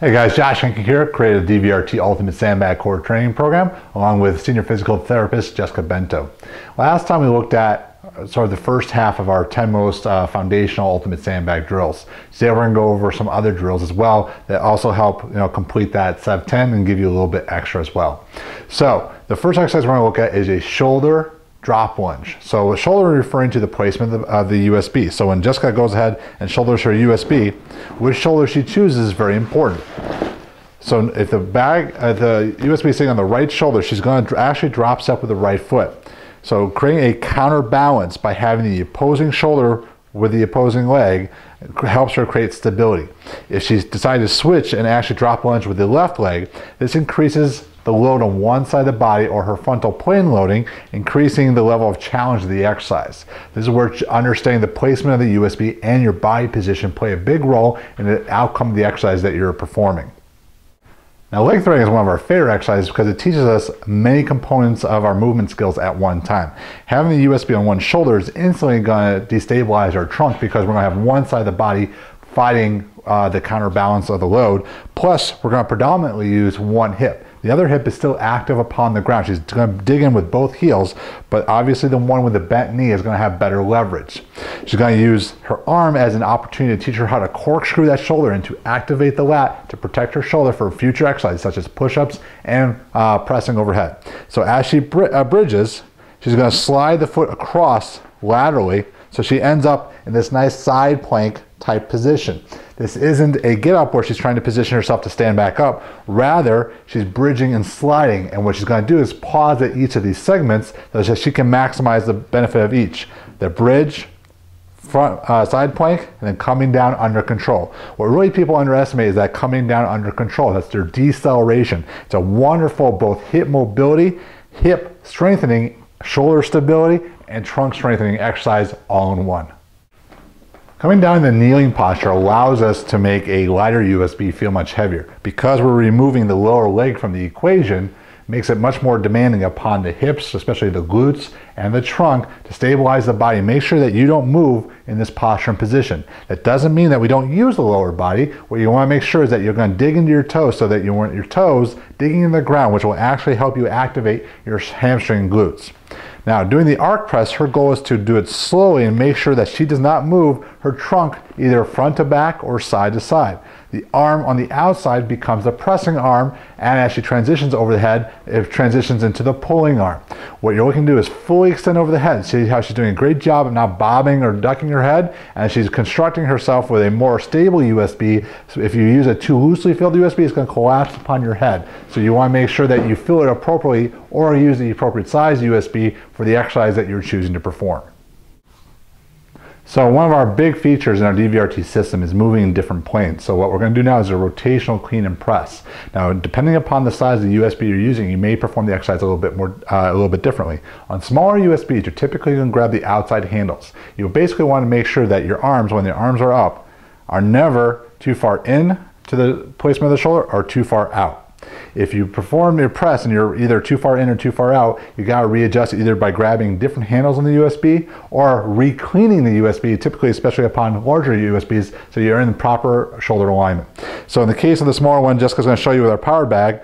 Hey guys, Josh Henke here, created the DVRT Ultimate Sandbag Core Training Program along with senior physical therapist Jessica Bento. Last time we looked at sort of the first half of our 10 most foundational ultimate sandbag drills. Today we're going to go over some other drills as well that also help complete that set of 10 and give you a little bit extra as well. So the first exercise we're going to look at is a shoulder drop lunge. So a shoulder referring to the placement of the USB. So when Jessica goes ahead and shoulders her USB, which shoulder she chooses is very important. So if the USB is sitting on the right shoulder, she's going to actually drop step with the right foot. So creating a counterbalance by having the opposing shoulder with the opposing leg helps her create stability. If she's decided to switch and actually drop lunge with the left leg, this increases the load on one side of the body, or her frontal plane loading, increasing the level of challenge of the exercise. This is where understanding the placement of the USB and your body position play a big role in the outcome of the exercise that you're performing. Now, leg threading is one of our favorite exercises because it teaches us many components of our movement skills at one time. Having the USB on one shoulder is instantly going to destabilize our trunk because we're going to have one side of the body fighting the counterbalance of the load. Plus, we're going to predominantly use one hip. The other hip is still active upon the ground. She's going to dig in with both heels, but obviously the one with the bent knee is going to have better leverage. She's going to use her arm as an opportunity to teach her how to corkscrew that shoulder and to activate the lat to protect her shoulder for future exercises such as push-ups and pressing overhead. So as she bridges, she's going to slide the foot across laterally so she ends up in this nice side plank type position. This isn't a get up where she's trying to position herself to stand back up. Rather, she's bridging and sliding, and what she's going to do is pause at each of these segments so that she can maximize the benefit of each. The bridge, front side plank, and then coming down under control. What really people underestimate is that coming down under control. That's their deceleration. It's a wonderful both hip mobility, hip strengthening, shoulder stability, and trunk strengthening exercise all in one. Coming down in the kneeling posture allows us to make a lighter USB feel much heavier. Because we're removing the lower leg from the equation, makes it much more demanding upon the hips, especially the glutes and the trunk, to stabilize the body. Make sure that you don't move in this posture and position. That doesn't mean that we don't use the lower body. What you want to make sure is that you're going to dig into your toes so that you want your toes digging in the ground, which will actually help you activate your hamstring and glutes. Now, doing the arc press, her goal is to do it slowly and make sure that she does not move her trunk either front to back or side to side. The arm on the outside becomes the pressing arm, and as she transitions over the head, it transitions into the pulling arm. What you're looking to do is fully extend over the head. See how she's doing a great job of not bobbing or ducking her head, and she's constructing herself with a more stable USB. So if you use a too loosely filled USB, it's going to collapse upon your head. So you want to make sure that you fill it appropriately or use the appropriate size USB for the exercise that you're choosing to perform. So one of our big features in our DVRT system is moving in different planes. So what we're going to do now is a rotational clean and press. Now, depending upon the size of the USB you're using, you may perform the exercise a little bit differently. On smaller USBs, you're typically going to grab the outside handles. You basically want to make sure that your arms, when the arms are up, are never too far in to the placement of the shoulder or too far out. If you perform your press and you're either too far in or too far out, you got to readjust either by grabbing different handles on the USB or re-cleaning the USB, typically especially upon larger USBs, so you're in the proper shoulder alignment. So in the case of the smaller one, Jessica's going to show you with our power bag.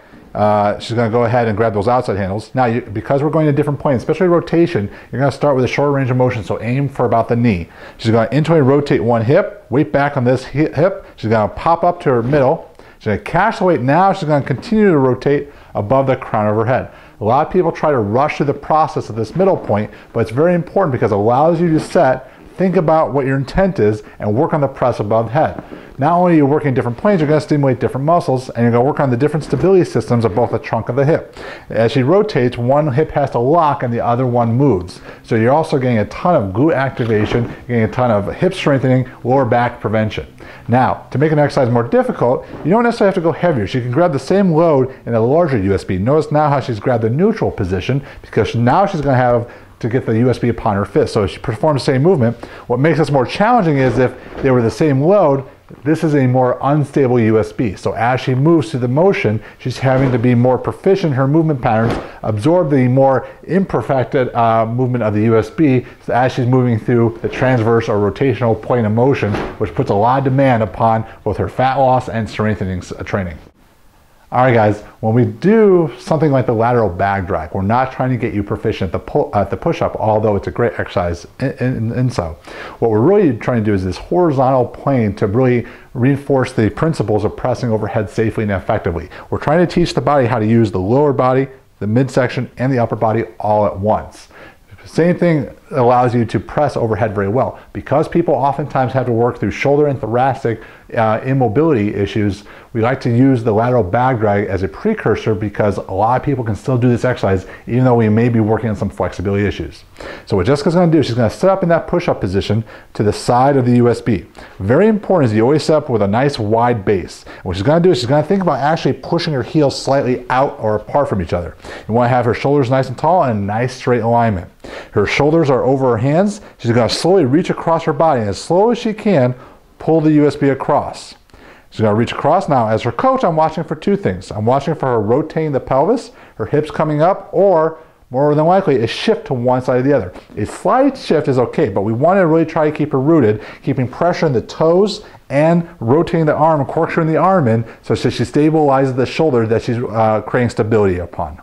She's going to go ahead and grab those outside handles. Now, because we're going to different planes, especially rotation, you're going to start with a short range of motion, so aim for about the knee. She's going to internally rotate one hip, weight back on this hip. She's going to pop up to her middle. She's going to catch the weight. Now she's going to continue to rotate above the crown of her head. A lot of people try to rush through the process of this middle point, but it's very important because it allows you to set, think about what your intent is, and work on the press above the head. Not only are you working different planes, you're going to stimulate different muscles, and you're going to work on the different stability systems of both the trunk and the hip. As she rotates, one hip has to lock and the other one moves. So you're also getting a ton of glute activation, getting a ton of hip strengthening, lower back prevention. Now, to make an exercise more difficult, you don't necessarily have to go heavier. She can grab the same load in a larger USB. Notice now how she's grabbed the neutral position, because now she's going to have to get the USB upon her fist. So she performs the same movement. What makes this more challenging is if they were the same load, This is a more unstable USB. So as she moves through the motion, she's having to be more proficient in her movement patterns, absorb the more imperfected movement of the USB so as she's moving through the transverse or rotational plane of motion, which puts a lot of demand upon both her fat loss and strengthening training. All right, guys, when we do something like the lateral bag drag, we're not trying to get you proficient at the push-up, although it's a great exercise in so. What we're really trying to do is this horizontal plane to really reinforce the principles of pressing overhead safely and effectively. We're trying to teach the body how to use the lower body, the midsection, and the upper body all at once. Same thing allows you to press overhead very well. Because people oftentimes have to work through shoulder and thoracic immobility issues, we like to use the lateral bag drag as a precursor because a lot of people can still do this exercise even though we may be working on some flexibility issues. So what Jessica's going to do, she's going to sit up in that push-up position to the side of the USB. Very important is you always sit up with a nice wide base. What she's going to do is she's going to think about actually pushing her heels slightly out or apart from each other. You want to have her shoulders nice and tall and a nice straight alignment. Her shoulders are over her hands. She's going to slowly reach across her body and as slow as she can, pull the USB across. She's going to reach across. Now, as her coach, I'm watching for two things. I'm watching for her rotating the pelvis, her hips coming up, or more than likely a shift to one side or the other. A slight shift is okay, but we want to really try to keep her rooted, keeping pressure in the toes and rotating the arm, corkscrewing the arm in so that she stabilizes the shoulder that she's creating stability upon.